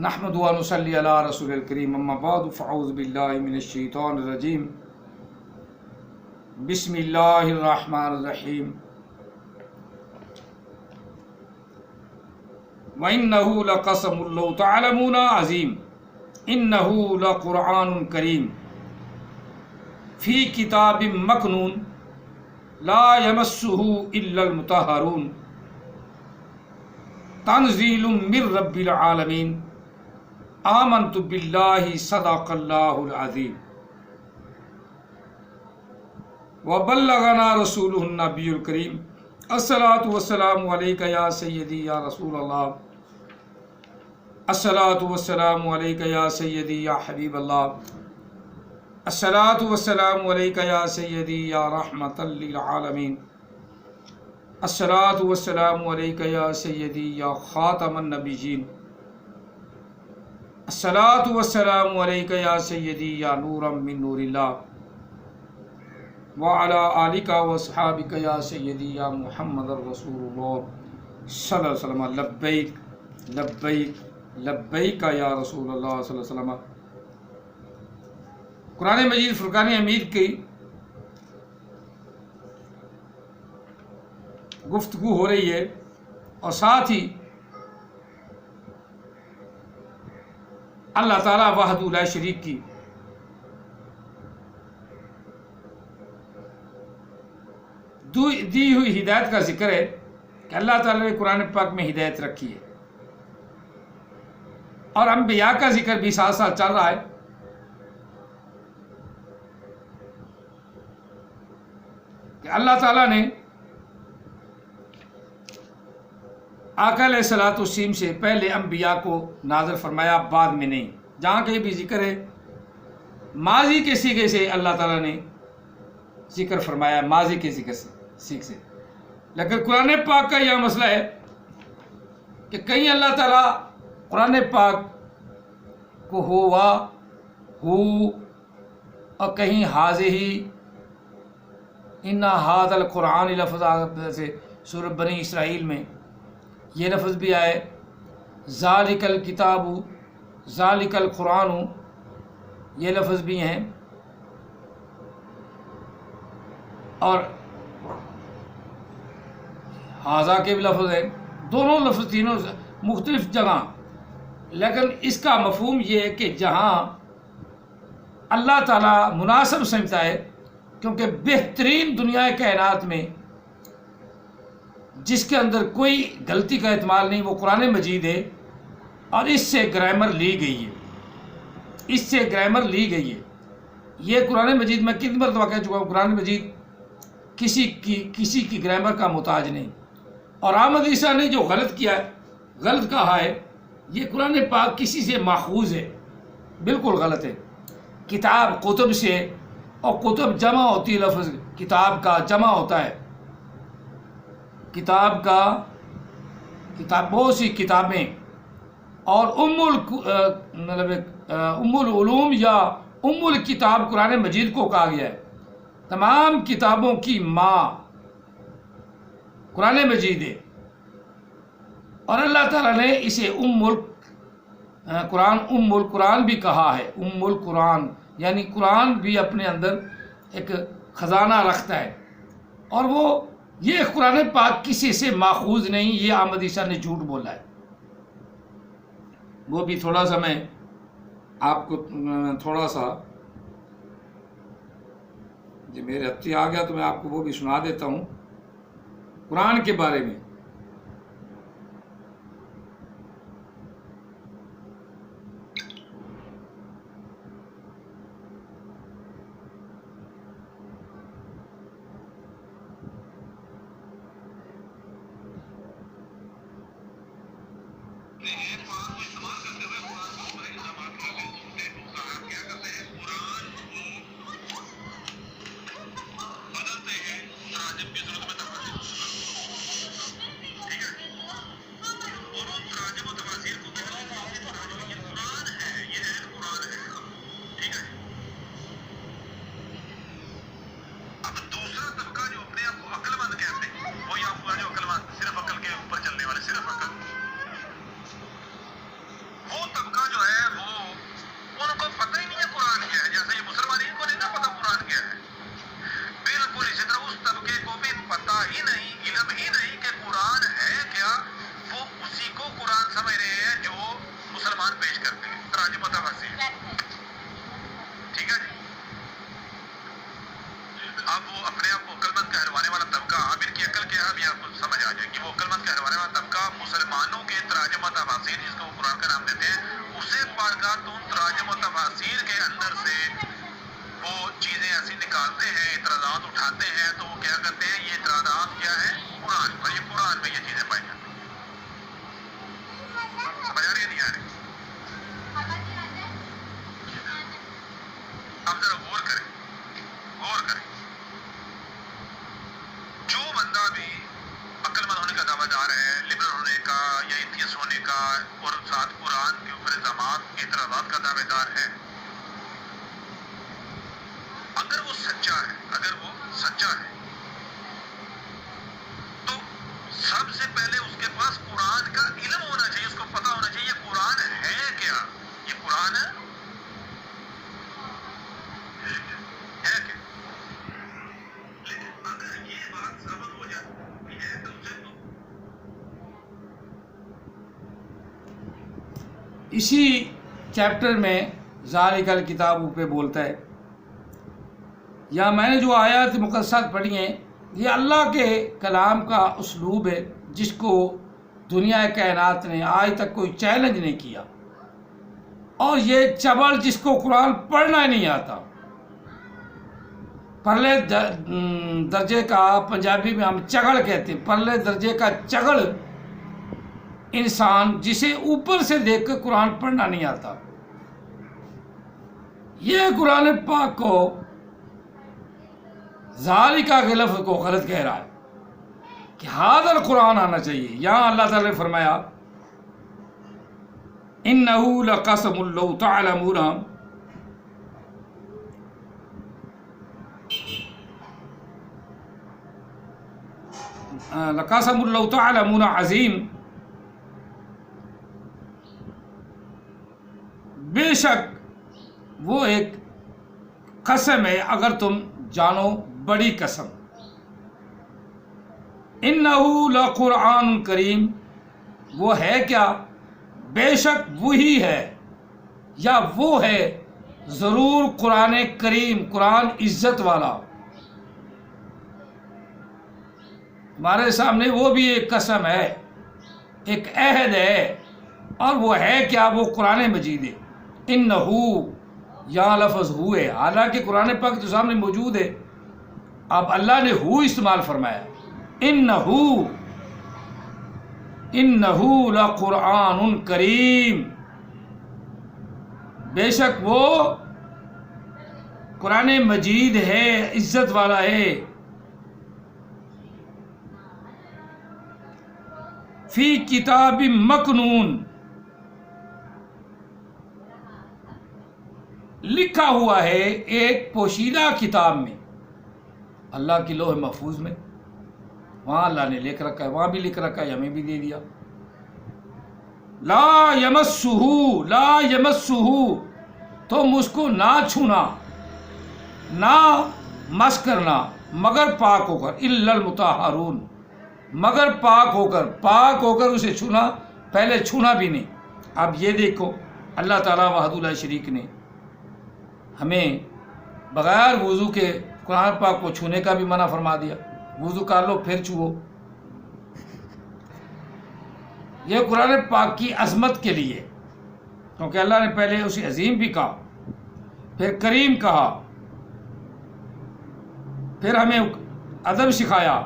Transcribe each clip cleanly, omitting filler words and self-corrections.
نحمد و نصلی علی رسول الکریم اما بعد فاعوذ باللہ من الشیطان الرجیم بسم اللہ الرحمن الرحیم وَإِنَّهُ لَقَسَمٌ لَوْ تَعْلَمُونَ عَظِيمٌ إِنَّهُ لَقُرْآنٌ كَرِيمٌ فِي كِتَابٍ مَّكْنُونٍ لَا يَمَسُّهُ إِلَّا الْمُطَهَّرُونَ تنزیل من رب العالمین آمنت باللہ صدق اللہ العظیم وبلغنا رسولہ النبی الکریم الصلاۃ والسلام علیک یا سیدی یا رسول اللہ الصلاۃ والسلام علیک یا سیدی یا حبیب اللہ الصلاۃ والسلام علیک یا سیدی یا رحمۃ للعالمین الصلاۃ والسلام علیک یا سیدی یا خاتم النبیین الصلاۃ والسلام علیک یا سیدی یا نورا من نور اللہ وعلی آلک واصحابک یا سیدی یا محمد رسول اللہ صلی اللہ علیہ وسلم لبیک لبیک لبیک یا رسول اللہ صلی اللہ علیہ وسلم۔ قرآن مجید فرقان حمید کی گفتگو ہو رہی ہے اور ساتھ ہی اللہ تعالیٰ وحدہ لا شریک کی دی ہوئی ہدایت کا ذکر ہے کہ اللہ تعالیٰ نے قرآن پاک میں ہدایت رکھی ہے، اور انبیاء کا ذکر بھی ساتھ ساتھ چل رہا ہے کہ اللہ تعالیٰ نے آقا علیہ الصلوۃ والسلام سے پہلے انبیاء کو نازل فرمایا، بعد میں نہیں۔ جہاں کہیں بھی ذکر ہے ماضی کے سیغے سے اللہ تعالیٰ نے ذکر فرمایا، ماضی کے ذکر سے، لیکن قرآن پاک کا یہ مسئلہ ہے کہ کہیں اللہ تعالیٰ قرآن پاک کو ہو اور کہیں حاضی اِنَّ هَذَا الْقُرْآنِ لفظ سے سورۃ بنی اسرائیل میں یہ لفظ بھی آئے، ذالک الکتاب ذالک القرآن، یہ لفظ بھی ہیں، اور حاضہ کے بھی لفظ ہیں، دونوں لفظ تینوں مختلف جگہ، لیکن اس کا مفہوم یہ ہے کہ جہاں اللہ تعالیٰ مناسب سمجھتا ہے، کیونکہ بہترین دنیا کائنات میں جس کے اندر کوئی غلطی کا احتمال نہیں وہ قرآن مجید ہے، اور اس سے گرامر لی گئی ہے، اس سے گرامر لی گئی ہے۔ یہ قرآن مجید میں کتنی مرتبہ کہہ چکا ہوں، قرآن مجید کسی کی گرامر کا محتاج نہیں، اور احمد عیسیٰ نے جو غلط کیا ہے، غلط کہا ہے، یہ قرآن پاک کسی سے ماخوذ ہے، بالکل غلط ہے۔ کتاب کتب سے، اور کتب جمع ہوتی ہے، لفظ کتاب کا جمع ہوتا ہے، کتاب بہت سی کتابیں، اور ام العلوم یا ام الکتاب قرآن مجید کو کہا گیا ہے، تمام کتابوں کی ماں قرآن مجید ہے، اور اللہ تعالیٰ نے اسے ام القرآن بھی کہا ہے۔ ام القرآن یعنی قرآن بھی اپنے اندر ایک خزانہ رکھتا ہے، اور وہ یہ قرآن پاک کسی سے ماخوذ نہیں، یہ احمد عیسیٰ نے جھوٹ بولا ہے۔ وہ بھی تھوڑا سا میں آپ کو تھوڑا سا جب میرے ہتھی آ گیا تو میں آپ کو وہ بھی سنا دیتا ہوں قرآن کے بارے میں۔ وہ طبقہ قرآن پیش کرتے ہیں تراجم و تفاسیر، ٹھیک ہے جی. اب وہ اپنے آپ کو عقل مند کہلوانے والا طبقہ، اب ان کی عقل کیا ہے ابھی آپ کو سمجھ آ جائے کہ وہ عقل مند کہلوانے والا طبقہ مسلمانوں کے تراجم و تفاسیر جس کو وہ قرآن کا نام دیتے ہیں اسے پڑھ کر تو ان تراجم و تفاسیر کے اندر سے وہ چیزیں ایسی نکالتے ہیں، اعتراضات اٹھاتے ہیں، تو وہ کیا کرتے ہیں یہ اعتراضات کیا ہے قرآن پر، یہ قرآن میں یہ چیزیں پائی جاتی ہیں. سمجھ آ رہی ہے نہیں آ رہی؟ اب ذرا غور کریں، غور کریں. جو بندہ بھی عقل مند ہونے کا دعویٰ دار ہے، لبرل ہونے کا یا ایتھیسٹ ہونے کا اور ساتھ قرآن کے اوپر الزامات اعتراضات کا دعوے دار ہے، اگر وہ سچا ہے، اگر وہ سچا ہے تو سب سے پہلے اس کے پاس قرآن کا علم ہونا چاہیے، اس کو پتا ہونا چاہیے یہ قرآن ہے کیا، یہ قرآن ہے کیا. لیکن اگر یہ بات ثابت ہو جائے کہ ہے تو اسے تو اسی چیپٹر میں ذالک الکتاب پہ بولتا ہے، یا میں نے جو آیات مقدسات پڑھی ہیں یہ اللہ کے کلام کا اسلوب ہے جس کو دنیا کائنات نے آج تک کوئی چیلنج نہیں کیا، اور یہ چبل جس کو قرآن پڑھنا ہی نہیں آتا، پرلے درجے کا، پنجابی میں ہم چگڑ کہتے ہیں، پرلے درجے کا چگڑ انسان جسے اوپر سے دیکھ کر قرآن پڑھنا نہیں آتا، یہ قرآن پاک کو ذالکہ کے لفظ کو غلط کہہ رہا ہے کہ حاضر قرآن آنا چاہیے. یہاں اللہ تعالیٰ نے فرمایا اِنَّهُ لَقَسَمٌ لَوْ تَعْلَمُونَ، لَقَسَمٌ لَوْ تَعْلَمُونَ عظیم، بے شک وہ ایک قسم ہے اگر تم جانو، بڑی قسم. اِنَّهُ لَقُرْآنٌ کریم، وہ ہے کیا؟ بے شک وہی ہے یا وہ ہے ضرور قرآن کریم، قرآن عزت والا. ہمارے سامنے وہ بھی ایک قسم ہے، ایک عہد ہے، اور وہ ہے کیا؟ وہ قرآن مجید ہے. اِنَّهُ، یہاں لفظ ہوئے، حالانکہ قرآن پاک تو سامنے موجود ہے، اب اللہ نے ہو استعمال فرمایا. اِنَّهُ لَقُرْآنٌ کریم، بے شک وہ قرآن مجید ہے، عزت والا ہے. فی کتاب مکنون، لکھا ہوا ہے ایک پوشیدہ کتاب میں، اللہ کی لوح محفوظ میں. وہاں اللہ نے لکھ رکھا ہے، وہاں بھی لکھ رکھا ہے، ہمیں بھی دے دیا. لا یمسہ، تم اس کو نہ چھونا، نہ مس کرنا، مگر پاک ہو کر، الا المطہرون، مگر پاک ہو کر اسے چھونا، پہلے چھونا بھی نہیں. اب یہ دیکھو اللہ تعالیٰ وحدہ لا شریک نے ہمیں بغیر وضو کے قرآن پاک کو چھونے کا بھی منع فرما دیا. وضو کر لو پھر چھوؤ. یہ قرآن پاک کی عظمت کے لیے، کیونکہ اللہ نے پہلے اسے عظیم بھی کہا، پھر کریم کہا، پھر ہمیں ادب سکھایا.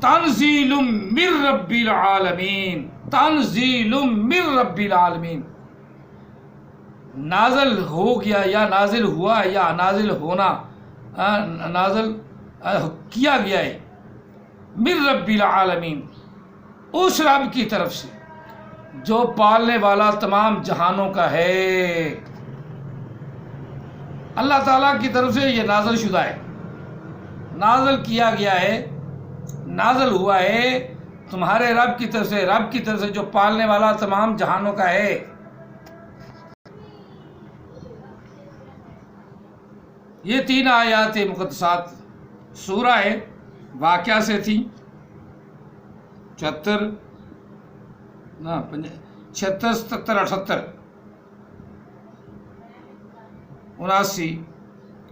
تنزیل من رب العالمین، تنزیل من رب العالمین، نازل ہو گیا یا نازل ہوا یا نازل ہونا، نازل کیا گیا ہے من رب العالمین، اس رب کی طرف سے جو پالنے والا تمام جہانوں کا ہے. اللہ تعالیٰ کی طرف سے یہ نازل شدہ ہے، نازل کیا گیا ہے، نازل ہوا ہے تمہارے رب کی طرف سے جو پالنے والا تمام جہانوں کا ہے. یہ 3 آیات مقدسات سورہ واقعہ سے تھی، 76, 77, 78, 79,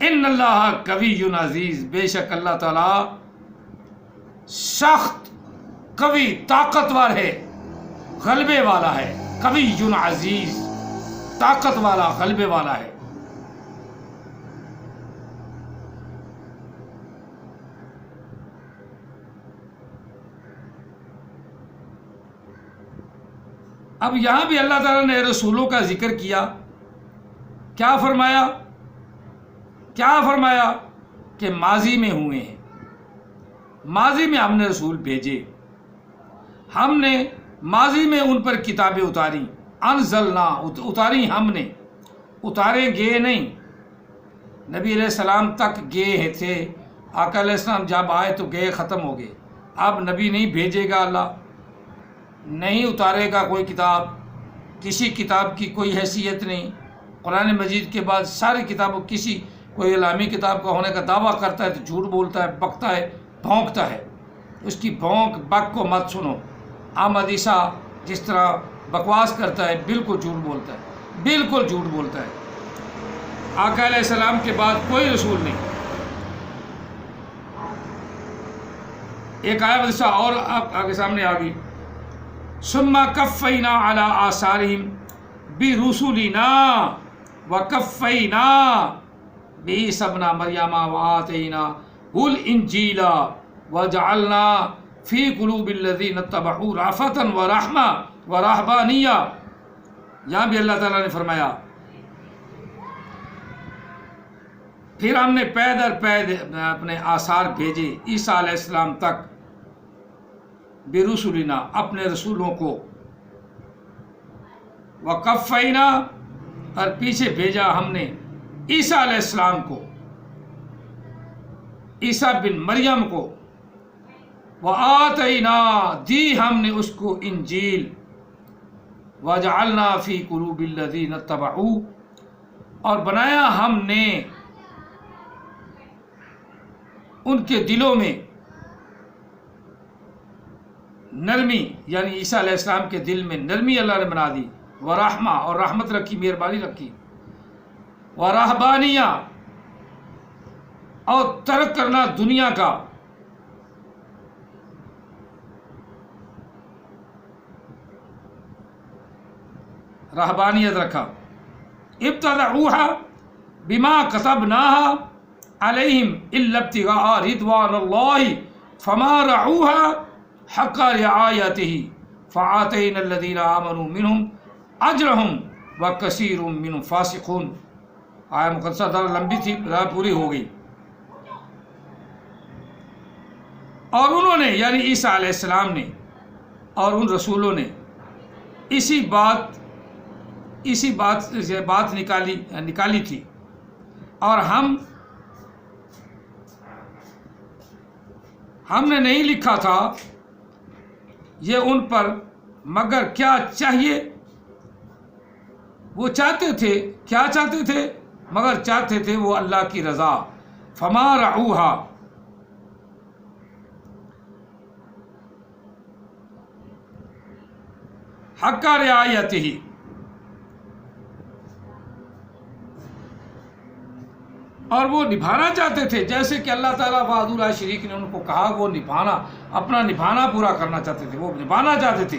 ان اللہ قوی عزیز، بے شک اللہ تعالیٰ سخت قوی طاقتور ہے، غلبے والا ہے، قوی عزیز طاقت والا غلبے والا ہے۔ اب یہاں بھی اللہ تعالیٰ نے رسولوں کا ذکر کیا، کیا فرمایا کہ ماضی میں ہوئے ہیں، ماضی میں ہم نے رسول بھیجے، ہم نے ماضی میں ان پر کتابیں اتاری، انزلنا اتاری ہم نے، اتاریں گے نہیں، نبی علیہ السلام تک گئے تھے، آقا علیہ السلام جب آئے تو گئے ختم ہو گئے، اب نبی نہیں بھیجے گا، اللہ نہیں اتارے گا کوئی کتاب، کسی کتاب کی کوئی حیثیت نہیں۔ قرآن مجید کے بعد ساری کتابوں، کسی کوئی علمی کتاب کا ہونے کا دعویٰ کرتا ہے تو جھوٹ بولتا ہے، بکتا ہے، بھونکتا ہے، اس کی بھونک بک کو مت سنو۔ احمد عیسیٰ جس طرح بکواس کرتا ہے، بالکل جھوٹ بولتا ہے، بالکل جھوٹ بولتا ہے۔ آقا علیہ السلام کے بعد کوئی رسول نہیں۔ ایک آیت حدیث اور آگے سامنے آ گئی، ثم کفینا علی آثارہم برسلنا وکفینا بعیسی ابن مریم وآتیناہ الانجیل وجعلنا فی قلوب الذین اتبعوا رأفۃ ورحمۃ ورہبانیہ۔ یہاں بھی اللہ تعالیٰ نے فرمایا پھر ہم نے پے در پے اپنے آثار بھیجے عیسیٰ علیہ السلام تک، برسلنا اپنے رسولوں کو، وقفینا اور پیچھے بھیجا ہم نے عیسیٰ علیہ السلام کو، عیسیٰ بن مریم کو، وآتینا دی ہم نے اس کو انجیل، وجعلنا فی قلوب الذین اتبعوا اور بنایا ہم نے ان کے دلوں میں نرمی، یعنی عیسیٰ علیہ السلام کے دل میں نرمی اللہ نے بنا دی، ورحمہ اور رحمت رکھی، مہربانی رکھی، ورہبانیہ اور ترک کرنا دنیا کا، رہبانیت رکھا، ابتدعوها بما كتبناها علیہم الا ابتغاء رضوان اللہ فما رعوها حق رعایتہ فآتینا الذین آمنوا منہم اجرہم وکثیر منہم فاسقون۔ آیت مقدسہ ذرا لمبی تھی، پوری ہو گئی۔ اور انہوں نے یعنی عیسیٰ علیہ السلام نے اور ان رسولوں نے اسی بات نکالی تھی، اور ہم نے نہیں لکھا تھا یہ ان پر مگر کیا چاہیے، وہ چاہتے تھے، کیا چاہتے تھے، مگر چاہتے تھے وہ اللہ کی رضا، فما رعوہا حق رعایتہ، اور وہ نبھانا چاہتے تھے جیسے کہ اللہ تعالیٰ وحدہ لا شریک نے ان کو کہا، وہ اپنا نبھانا پورا کرنا چاہتے تھے، وہ نبھانا چاہتے تھے،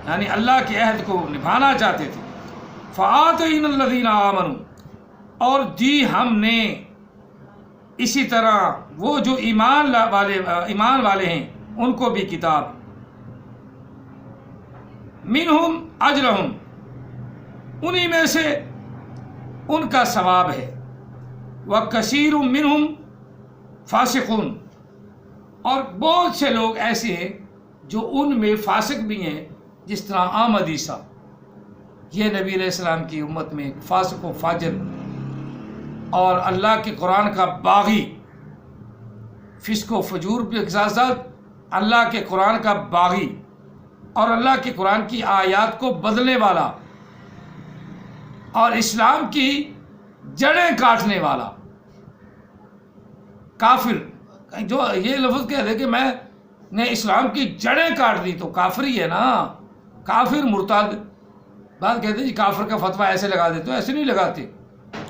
یعنی اللہ کے عہد کو نبھانا چاہتے تھے۔ فآتینا الذین آمنوا اور دی ہم نے اسی طرح وہ جو ایمان والے ہیں ان کو بھی کتاب، منہم اجرہم انہی میں سے ان کا ثواب ہے، وکثیر منہم فاسقون اور بہت سے لوگ ایسے ہیں جو ان میں فاسق بھی ہیں، جس طرح احمد عیسیٰ، یہ نبی علیہ السلام کی امت میں فاسق و فاجر اور اللہ کے قرآن کا باغی، فسق و فجور کے ساتھ ساتھ اللہ کے قرآن کا باغی اور اللہ کے قرآن کی آیات کو بدلنے والا اور اسلام کی جڑیں کاٹنے والا کافر، جو یہ لفظ کہہ دے کہ میں نے اسلام کی جڑیں کاٹ دی تو کافر ہی ہے نا، کافر مرتد۔ بات کہتے جی کافر کا فتویٰ ایسے لگا دیتے، ایسے نہیں لگاتے،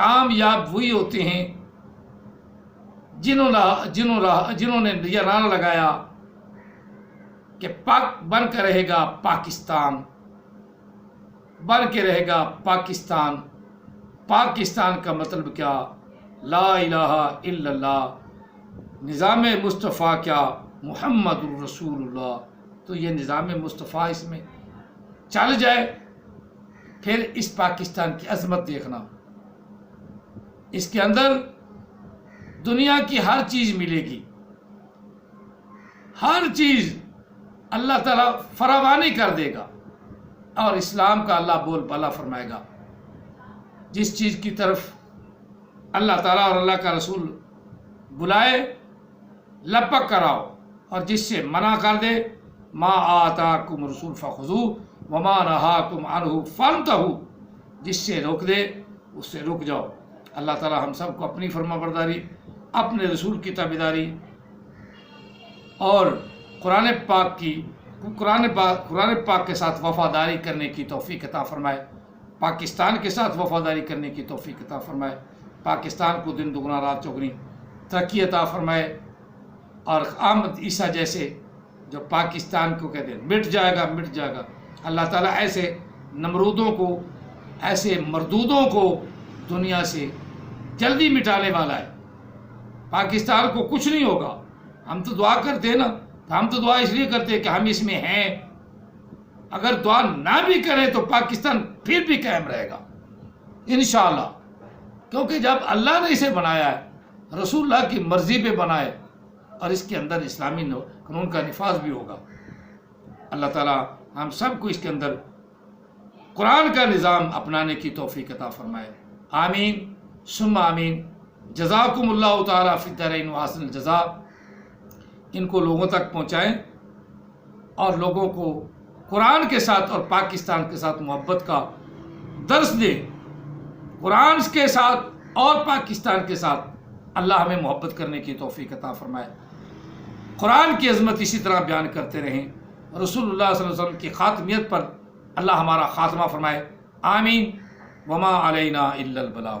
کامیاب وہی ہوتے ہیں جنہوں نے یہ نعرہ لگایا کہ پاک بن کے رہے گا پاکستان، بن کے رہے گا پاکستان۔ پاکستان کا مطلب کیا؟ لا الہ الا اللہ، نظام مصطفیٰ کیا؟ محمد الرسول اللہ۔ تو یہ نظام مصطفیٰ اس میں چل جائے، پھر اس پاکستان کی عظمت دیکھنا۔ اس کے اندر دنیا کی ہر چیز ملے گی، ہر چیز اللہ تعالیٰ فراوانی کر دے گا، اور اسلام کا اللہ بول بالا فرمائے گا۔ جس چیز کی طرف اللہ تعالیٰ اور اللہ کا رسول بلائے لپک کراؤ، اور جس سے منع کر دے ما آتاکم رسول فخذوہ وما نہاکم عنہ فانتہوا، جس سے روک دے اس سے رک جاؤ۔ اللہ تعالیٰ ہم سب کو اپنی فرما برداری، اپنے رسول کی تابعداری اور قرآن پاک کے ساتھ وفاداری کرنے کی توفیق عطا فرمائے، پاکستان کے ساتھ وفاداری کرنے کی توفیق عطا فرمائے، پاکستان کو دن دگنا رات چوگنی ترقی عطا فرمائے، اور احمد عیسیٰ جیسے جو پاکستان کو کہتے ہیں مٹ جائے گا مٹ جائے گا، اللہ تعالیٰ ایسے نمرودوں کو، ایسے مردودوں کو دنیا سے جلدی مٹانے والا ہے۔ پاکستان کو کچھ نہیں ہوگا۔ ہم تو دعا کرتے ہیں نا، ہم تو دعا اس لیے کرتے ہیں کہ ہم اس میں ہیں۔ اگر دعا نہ بھی کریں تو پاکستان پھر بھی قائم رہے گا انشاءاللہ، کیونکہ جب اللہ نے اسے بنایا ہے، رسول اللہ کی مرضی پہ بنائے، اور اس کے اندر اسلامی قانون کا نفاذ بھی ہوگا۔ اللہ تعالیٰ ہم سب کو اس کے اندر قرآن کا نظام اپنانے کی توفیق عطا فرمائے، آمین ثم آمین۔ جزاکم اللہ تعالیٰ فی الدارین وحسن الجزا۔ ان کو لوگوں تک پہنچائیں اور لوگوں کو قرآن کے ساتھ اور پاکستان کے ساتھ محبت کا درس دیں۔ قرآن کے ساتھ اور پاکستان کے ساتھ اللہ ہمیں محبت کرنے کی توفیق عطا فرمائے۔ قرآن کی عظمت اسی طرح بیان کرتے رہیں، رسول اللہ صلی اللہ علیہ وسلم کی خاتمیت پر اللہ ہمارا خاتمہ فرمائے، آمین۔ وما علینا الا البلاغ۔